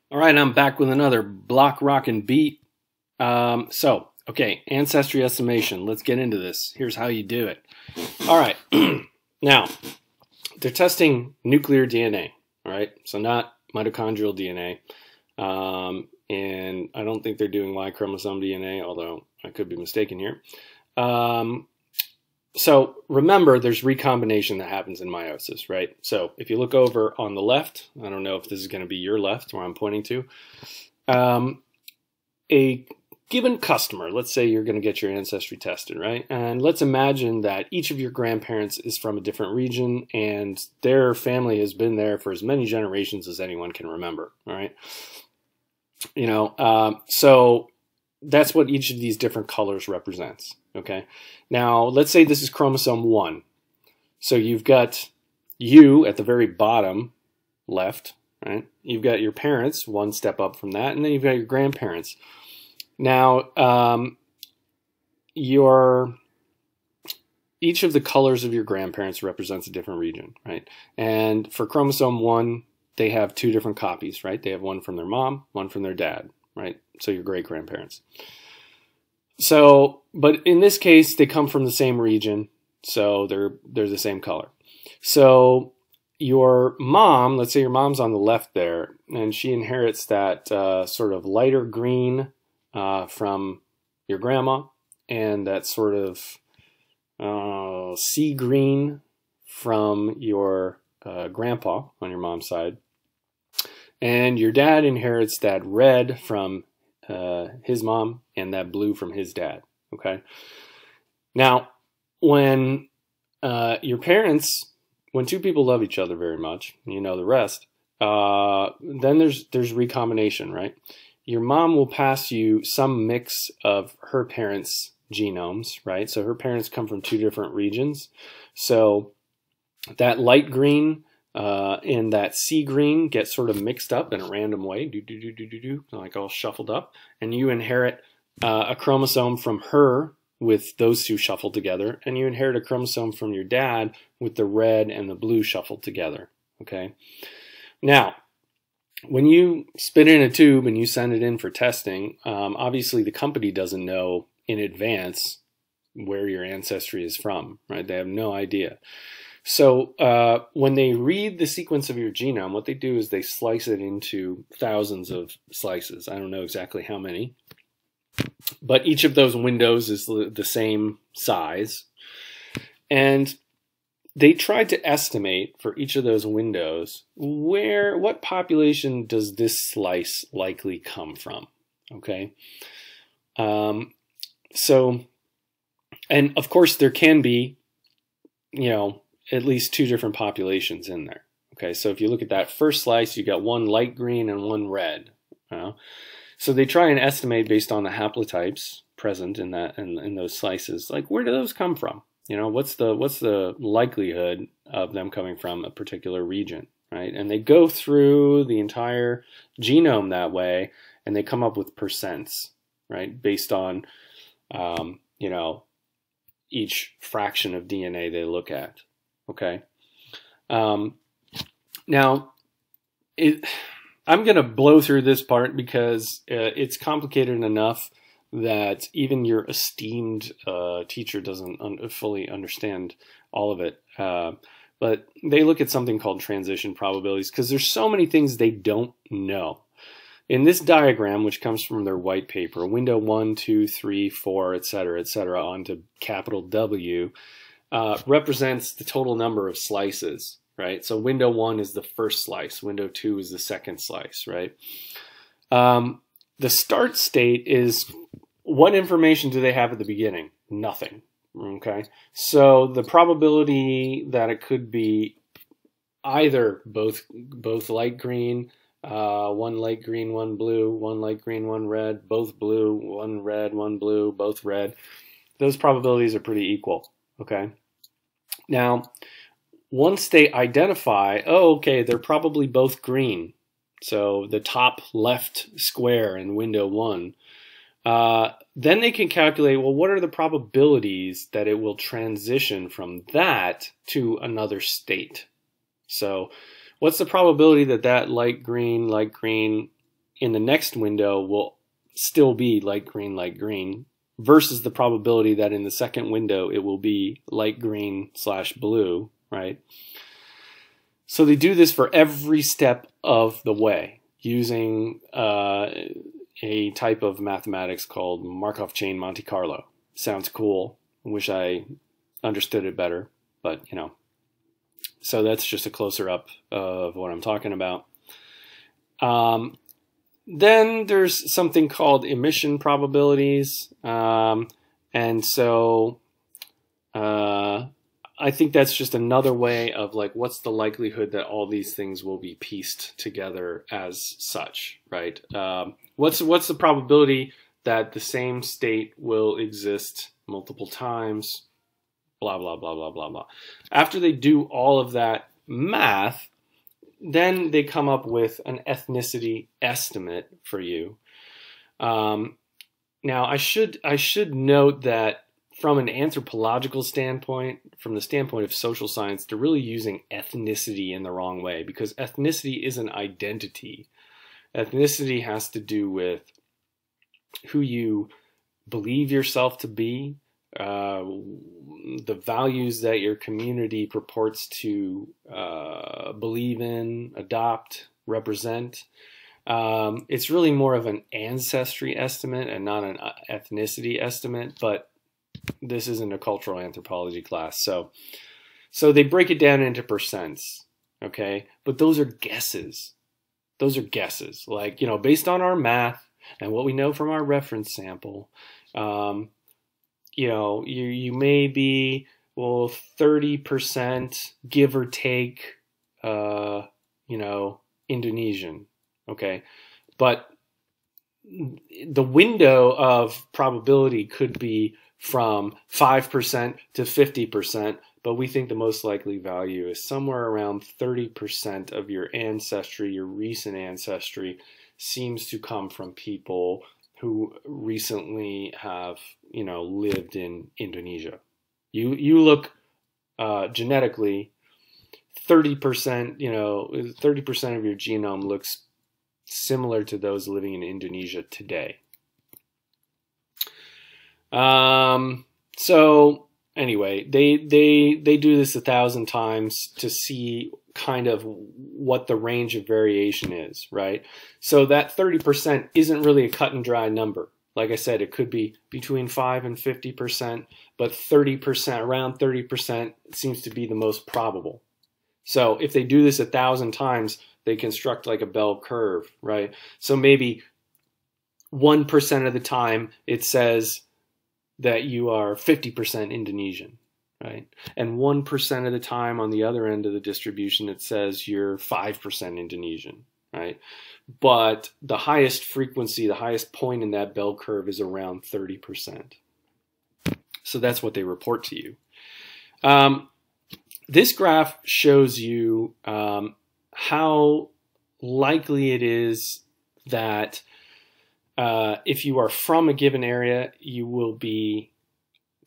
All right, I'm back with another block, rock, and beat. Okay, ancestry estimation. Let's get into this. Here's how you do it. All right, now they're testing nuclear DNA. All right, so not mitochondrial DNA, and I don't think they're doing Y chromosome DNA, although I could be mistaken here. So remember, there's recombination that happens in meiosis, right? So if you look over on the left, I don't know if this is going to be your left where I'm pointing to, a given customer, let's say you're going to get your ancestry tested, right? And let's imagine that each of your grandparents is from a different region and their family has been there for as many generations as anyone can remember, all right? So that's what each of these different colors represents. Okay. Now let's say this is chromosome 1. So you've got you at the very bottom left, right? You've got your parents one step up from that, and then you've got your grandparents. Now, each of the colors of your grandparents represents a different region, right? And for chromosome 1, they have 2 different copies, right? They have one from their mom, one from their dad, right? So your great-grandparents. So, but in this case, they come from the same region, so they're the same color. So your mom, let's say your mom's on the left there, and she inherits that sort of lighter green from your grandma, and that sort of sea green from your grandpa on your mom's side. And your dad inherits that red from his mom and that blue from his dad. Okay. Now, when your parents, when two people love each other very much, you know the rest, then there's recombination, right? Your mom will pass you some mix of her parents' genomes, right? So her parents come from 2 different regions. So that light green and that sea green get sort of mixed up in a random way, like all shuffled up, and you inherit a chromosome from her with those 2 shuffled together, and you inherit a chromosome from your dad with the red and the blue shuffled together. Okay. Now, when you spit in a tube and you send it in for testing, obviously the company doesn't know in advance where your ancestry is from, right? They have no idea. So when they read the sequence of your genome, what they do is they slice it into thousands of slices. I don't know exactly how many, but each of those windows is the same size. And they tried to estimate for each of those windows what population does this slice likely come from, okay? So, and of course there can be, at least 2 different populations in there. Okay, so if you look at that first slice, you got one light green and one red. So they try and estimate based on the haplotypes present in those slices, like where do those come from? What's the likelihood of them coming from a particular region, right? And they go through the entire genome that way, and they come up with percents, right, based on each fraction of DNA they look at. Okay. Now, I'm going to blow through this part because it's complicated enough that even your esteemed teacher doesn't fully understand all of it. But they look at something called transition probabilities because there's so many things they don't know. In this diagram, which comes from their white paper, window 1, 2, 3, 4, etc., onto capital W, represents the total number of slices, right? So window 1 is the first slice, window 2 is the second slice, right? The start state is what information do they have at the beginning? Nothing, okay? So the probability that it could be either both light green, one light green, one blue, one light green, one red, both blue, one red, one blue, both red, those probabilities are pretty equal, okay? Now, once they identify, okay, they're probably both green, so the top left square in window 1, then they can calculate, well, what are the probabilities that it will transition from that to another state? So what's the probability that that light green in the next window will still be light green, versus the probability that in the second window it will be light green / blue, right? So they do this for every step of the way using a type of mathematics called Markov chain Monte Carlo. Sounds cool. I wish I understood it better, but you know. So that's just a closer up of what I'm talking about. Then there's something called emission probabilities. And so I think that's just another way of like, what's the likelihood that all these things will be pieced together as such, right? What's the probability that the same state will exist multiple times, blah, blah, blah, blah, blah, blah. After they do all of that math, then they come up with an ethnicity estimate for you. Now, I should note that from an anthropological standpoint, from the standpoint of social science, they're really using ethnicity in the wrong way, because ethnicity is an identity. Ethnicity has to do with who you believe yourself to be, the values that your community purports to believe in, adopt, represent. It's really more of an ancestry estimate and not an ethnicity estimate, but this isn't a cultural anthropology class. So they break it down into percents, okay? But those are guesses. Those are guesses. Like, you know, based on our math and what we know from our reference sample, you know, you may be, well, 30% give or take, you know, Indonesian, okay? But the window of probability could be from 5% to 50%, but we think the most likely value is somewhere around 30% of your ancestry, your recent ancestry, seems to come from people who recently have, you know, lived in Indonesia. You look genetically, 30%, you know, 30% of your genome looks similar to those living in Indonesia today. So anyway, they do this 1,000 times to see kind of what the range of variation is, right? So that 30% isn't really a cut and dry number. Like I said, it could be between 5 and 50%, but 30%, around 30% seems to be the most probable. So if they do this 1,000 times, they construct like a bell curve, right? So maybe 1% of the time it says that you are 50% Indonesian, right? And 1% of the time on the other end of the distribution it says you're 5% Indonesian, right? But the highest frequency, the highest point in that bell curve is around 30%. So that's what they report to you. This graph shows you how likely it is that if you are from a given area, you will be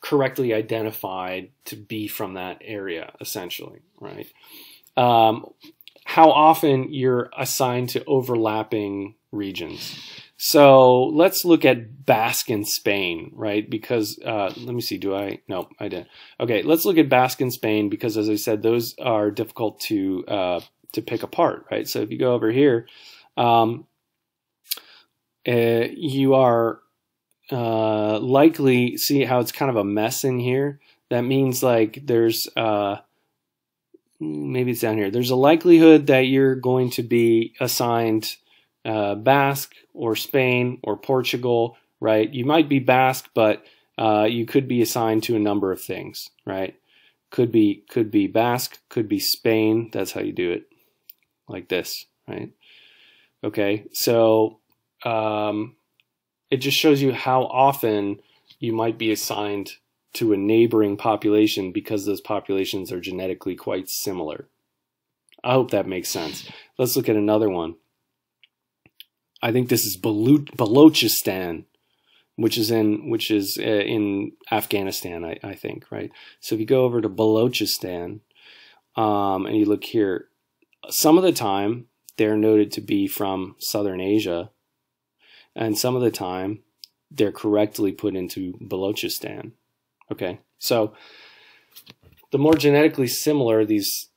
correctly identified to be from that area, essentially, right? How often you're assigned to overlapping regions. So let's look at Basque in Spain, right? Because, let me see, no, I didn't. Okay, let's look at Basque in Spain because, as I said, those are difficult to pick apart, right? So if you go over here, you are likely, see how it's kind of a mess in here? That means like there's, maybe it's down here. There's a likelihood that you're going to be assigned Basque or Spain or Portugal, right? You might be Basque, but you could be assigned to a number of things, right? Could be Basque, could be Spain. That's how you do it, like this, right? Okay, so it just shows you how often you might be assigned to a neighboring population because those populations are genetically quite similar. I hope that makes sense. Let's look at another one. I think this is Balochistan, which is in Afghanistan, I think, right? So if you go over to Balochistan and you look here, some of the time they're noted to be from Southern Asia, and some of the time they're correctly put into Balochistan. Okay, so the more genetically similar these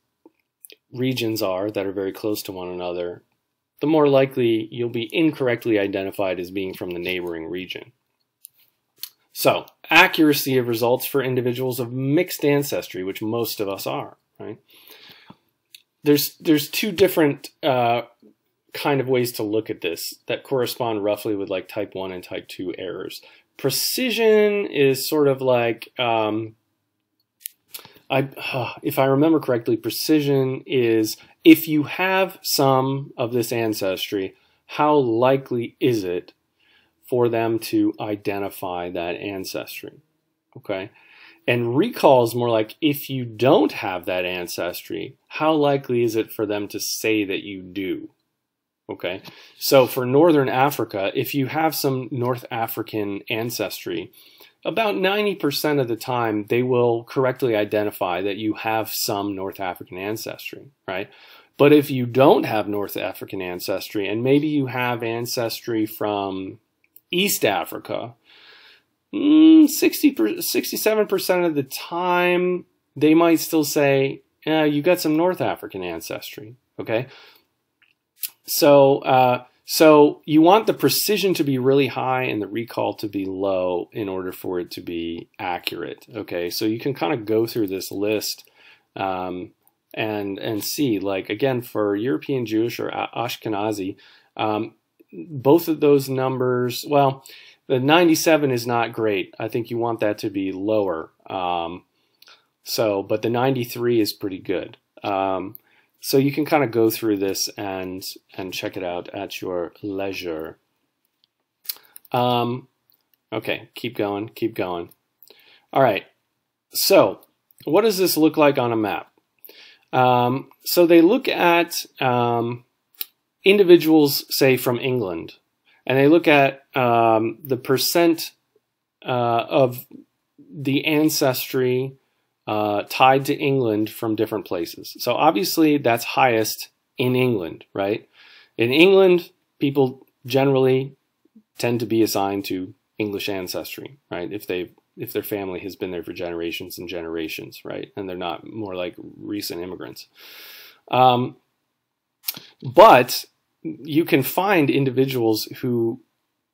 regions are that are very close to one another, the more likely you'll be incorrectly identified as being from the neighboring region. So, accuracy of results for individuals of mixed ancestry, which most of us are, right? There's two different kind of ways to look at this that correspond roughly with like type 1 and type 2 errors. Precision is sort of like, if I remember correctly, precision is if you have some of this ancestry, how likely is it for them to identify that ancestry? Okay. And recall is more like if you don't have that ancestry, how likely is it for them to say that you do? Okay. So for Northern Africa, if you have some North African ancestry, about 90% of the time they will correctly identify that you have some North African ancestry, right? But if you don't have North African ancestry, and maybe you have ancestry from East Africa, 67% of the time they might still say, you got some North African ancestry, okay? So you want the precision to be really high and the recall to be low in order for it to be accurate, okay? So you can kind of go through this list and see, like, again, for European Jewish or Ashkenazi, both of those numbers, well, the 97 is not great. I think you want that to be lower. But the 93 is pretty good. So you can kind of go through this and check it out at your leisure. Okay, keep going, keep going. All right, so what does this look like on a map? So they look at individuals, say, from England, and they look at the percent of the ancestry tied to England from different places. So obviously that's highest in England, right? In England, people generally tend to be assigned to English ancestry, right? If their family has been there for generations and generations, right? And they're not more like recent immigrants. But you can find individuals who,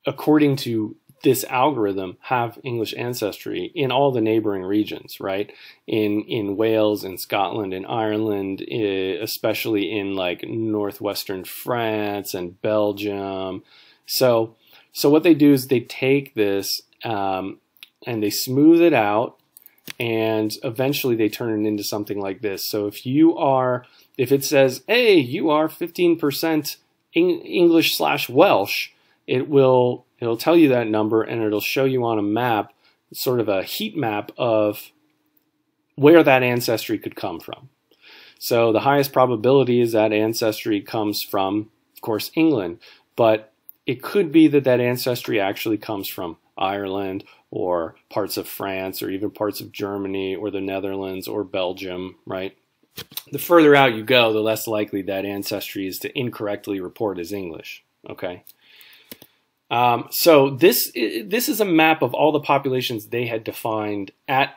according to this algorithm, have English ancestry in all the neighboring regions, right? In Wales, in Scotland, in Ireland, especially in like northwestern France and Belgium. So what they do is they take this and they smooth it out, and eventually they turn it into something like this. So if it says, hey, you are 15% English/Welsh, it'll tell you that number, and it'll show you on a map, sort of a heat map of where that ancestry could come from. So the highest probability is that ancestry comes from, of course, England, but it could be that that ancestry actually comes from Ireland or parts of France or even parts of Germany or the Netherlands or Belgium, right? The further out you go, the less likely that ancestry is to incorrectly report as English, okay? So this is a map of all the populations they had defined at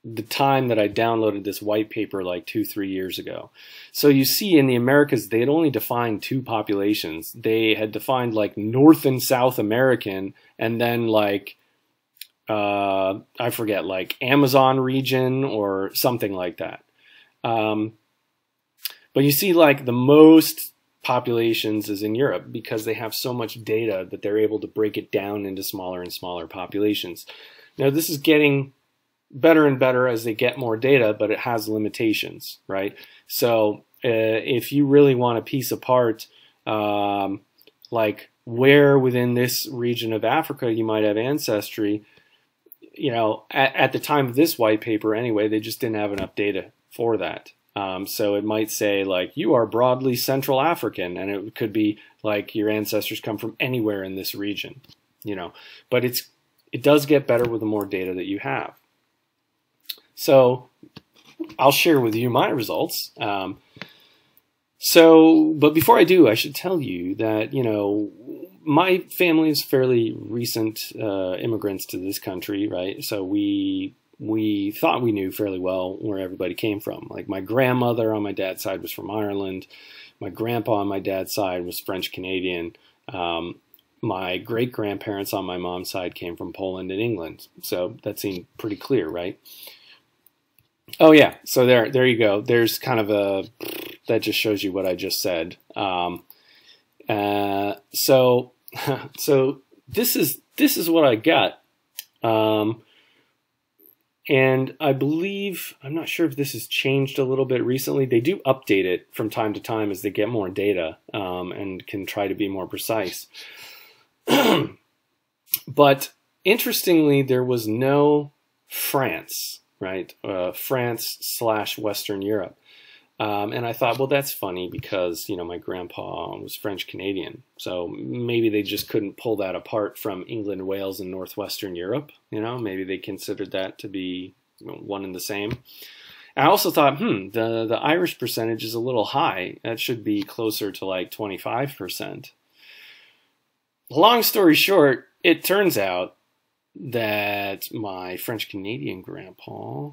the time that I downloaded this white paper like 2-3 years ago. So you see in the Americas, they had only defined 2 populations. They had defined like North and South American, and then like, I forget, like Amazon region or something like that. But you see like the most populations is in Europe because they have so much data that they're able to break it down into smaller and smaller populations. Now this is getting better and better as they get more data, but it has limitations, right? So if you really want to piece apart like where within this region of Africa you might have ancestry, you know, at the time of this white paper anyway, they just didn't have enough data for that. So it might say like you are broadly Central African, and it could be like your ancestors come from anywhere in this region, you know. But it does get better with the more data that you have. So I'll share with you my results. But before I do, I should tell you that, you know, my family is fairly recent immigrants to this country, right? So we thought we knew fairly well where everybody came from. Like my grandmother on my dad's side was from Ireland. My grandpa on my dad's side was French Canadian. My great-grandparents on my mom's side came from Poland and England. So that seemed pretty clear, right? Oh yeah, so there you go. There's kind of a, that just shows you what I just said. So this is what I got. And I believe, I'm not sure if this has changed a little bit recently. They do update it from time to time as they get more data, and can try to be more precise. But interestingly, there was no France, right? France/Western Europe. And I thought, well, that's funny because, you know, my grandpa was French Canadian. So maybe they just couldn't pull that apart from England, Wales, and Northwestern Europe. You know, maybe they considered that to be, you know, one and the same. I also thought, the Irish percentage is a little high. That should be closer to like 25%. Long story short, it turns out that my French Canadian grandpa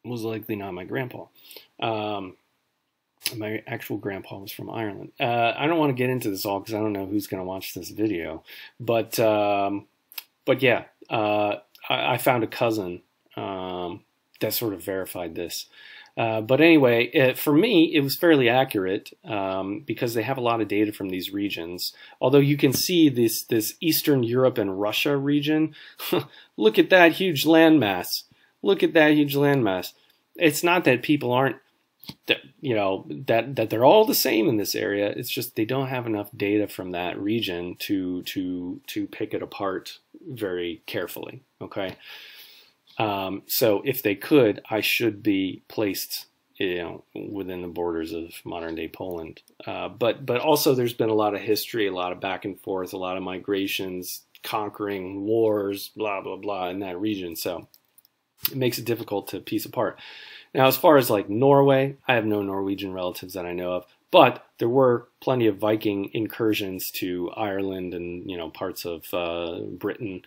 was likely not my grandpa. My actual grandpa was from Ireland. I don't want to get into this all because I don't know who's going to watch this video, but yeah, I found a cousin that sort of verified this. But anyway, for me, it was fairly accurate because they have a lot of data from these regions. Although you can see this Eastern Europe and Russia region. Look at that huge landmass. Look at that huge landmass. It's not that people aren't, you know, that they're all the same in this area. It's just they don't have enough data from that region to pick it apart very carefully. Okay. So if they could, I should be placed, you know, within the borders of modern day Poland. But also there's been a lot of history, a lot of back and forth, a lot of migrations, conquering, wars, blah, blah, blah in that region. So it makes it difficult to piece apart. Now, as far as like Norway, I have no Norwegian relatives that I know of, but there were plenty of Viking incursions to Ireland and, you know, parts of Britain.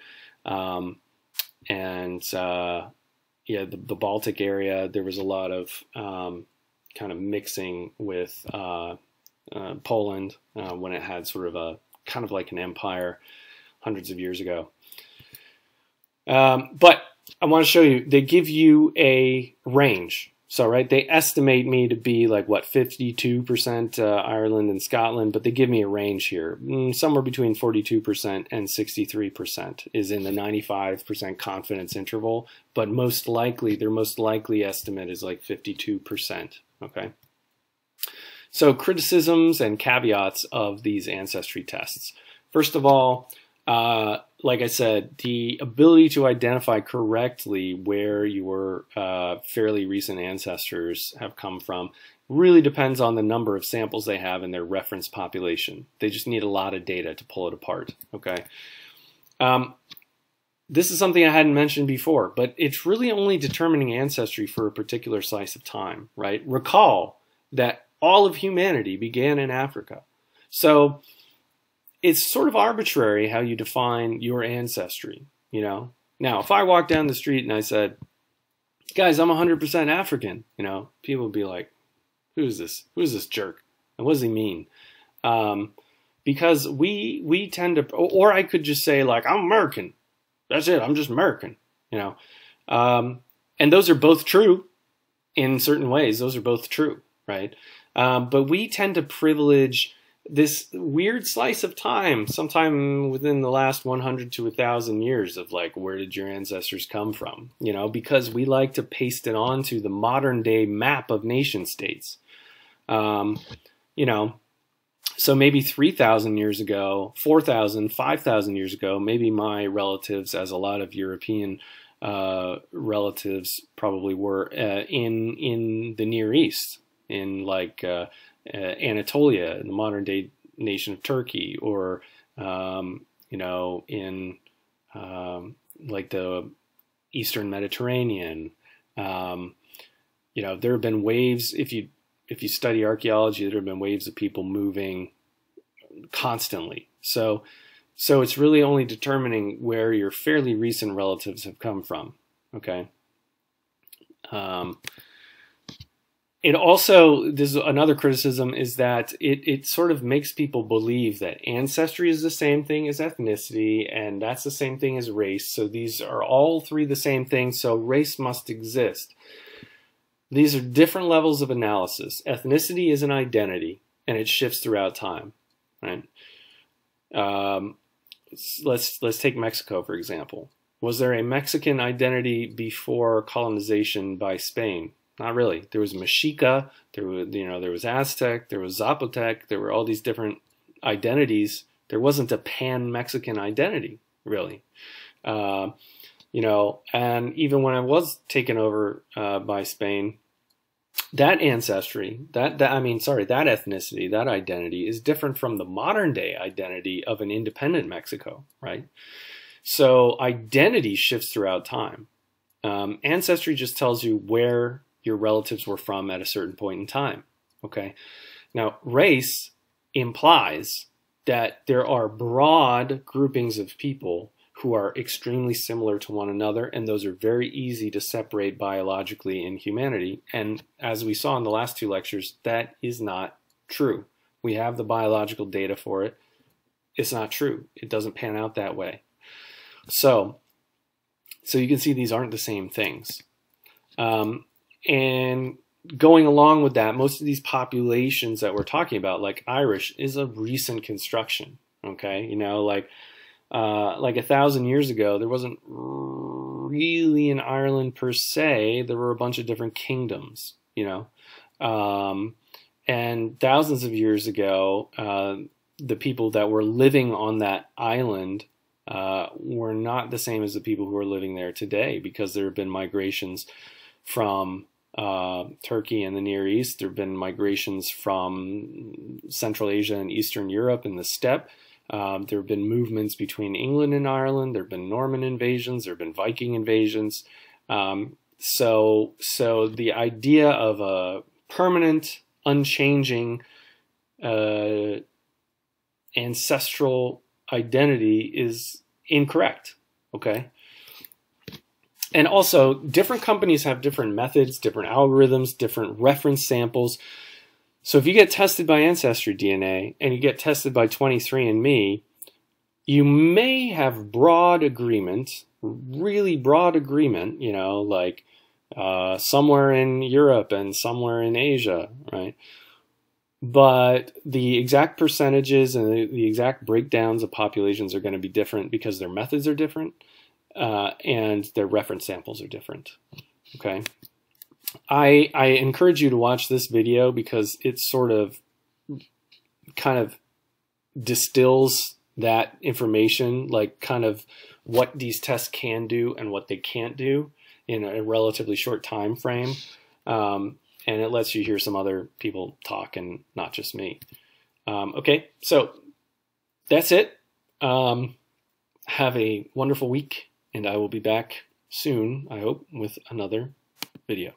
Yeah, the Baltic area, there was a lot of kind of mixing with Poland when it had sort of a kind of like an empire hundreds of years ago. But I want to show you, they give you a range. So, right, they estimate me to be like, what, 52% Ireland and Scotland, but they give me a range here. Somewhere between 42% and 63% is in the 95% confidence interval, but most likely, their most likely estimate is like 52%, okay? So, criticisms and caveats of these ancestry tests. First of all, like I said, the ability to identify correctly where your fairly recent ancestors have come from really depends on the number of samples they have in their reference population. They just need a lot of data to pull it apart, okay? This is something I hadn't mentioned before, but it's really only determining ancestry for a particular slice of time, right? Recall that all of humanity began in Africa. So it's sort of arbitrary how you define your ancestry, you know? Now, if I walked down the street and I said, guys, I'm 100% African, you know, people would be like, who's this? Who's this jerk? And what does he mean? Because we tend to, or I could just say like, I'm American. That's it. I'm just American, you know? And those are both true in certain ways. Those are both true, right? But we tend to privilege this weird slice of time, sometime within the last 100 to 1,000 years of like, where did your ancestors come from? You know, because we like to paste it onto the modern day map of nation states. You know, so maybe 3,000 years ago, 4,000, 5,000 years ago, maybe my relatives, as a lot of European relatives probably were in the Near East, in like Anatolia, the modern day nation of Turkey, or you know, in like the Eastern Mediterranean. You know, there have been waves. If you study archaeology, there have been waves of people moving constantly. So it's really only determining where your fairly recent relatives have come from. Okay. It also, there's another criticism, is that it sort of makes people believe that ancestry is the same thing as ethnicity, and that's the same thing as race. So these are all three the same thing, so race must exist. These are different levels of analysis. Ethnicity is an identity, and it shifts throughout time, right? Let's take Mexico, for example. Was there a Mexican identity before colonization by Spain? Not really. There was Mexica, there was Aztec, there was Zapotec, there were all these different identities. There wasn't a pan-Mexican identity, really. And even when I was taken over by Spain, that ancestry, that ethnicity, that identity is different from the modern day identity of an independent Mexico, right? So identity shifts throughout time. Ancestry just tells you where your relatives were from at a certain point in time. Okay. Now, race implies that there are broad groupings of people who are extremely similar to one another, and those are very easy to separate biologically in humanity. And as we saw in the last two lectures, that is not true. We have the biological data for it. It's not true. It doesn't pan out that way. So you can see these aren't the same things. And going along with that, most of these populations that we're talking about, like Irish, is a recent construction. Okay, like 1,000 years ago, there wasn't really an Ireland per se. There were a bunch of different kingdoms, and thousands of years ago, the people that were living on that island were not the same as the people who are living there today, because there have been migrations from Turkey and the Near East. There have been migrations from Central Asia and Eastern Europe in the steppe. There have been movements between England and Ireland. There have been Norman invasions. There have been Viking invasions. So the idea of a permanent, unchanging ancestral identity is incorrect. Okay. And also, different companies have different methods, different algorithms, different reference samples. So if you get tested by Ancestry DNA and you get tested by 23andMe, you may have broad agreement, really broad agreement, like somewhere in Europe and somewhere in Asia, right? But the exact percentages and the exact breakdowns of populations are going to be different because their methods are different. And their reference samples are different. Okay, I encourage you to watch this video because it sort of kind of distills that information, like kind of what these tests can do and what they can't do in a relatively short time frame, and it lets you hear some other people talk and not just me. Okay, so that's it. Have a wonderful week. And I will be back soon, I hope, with another video.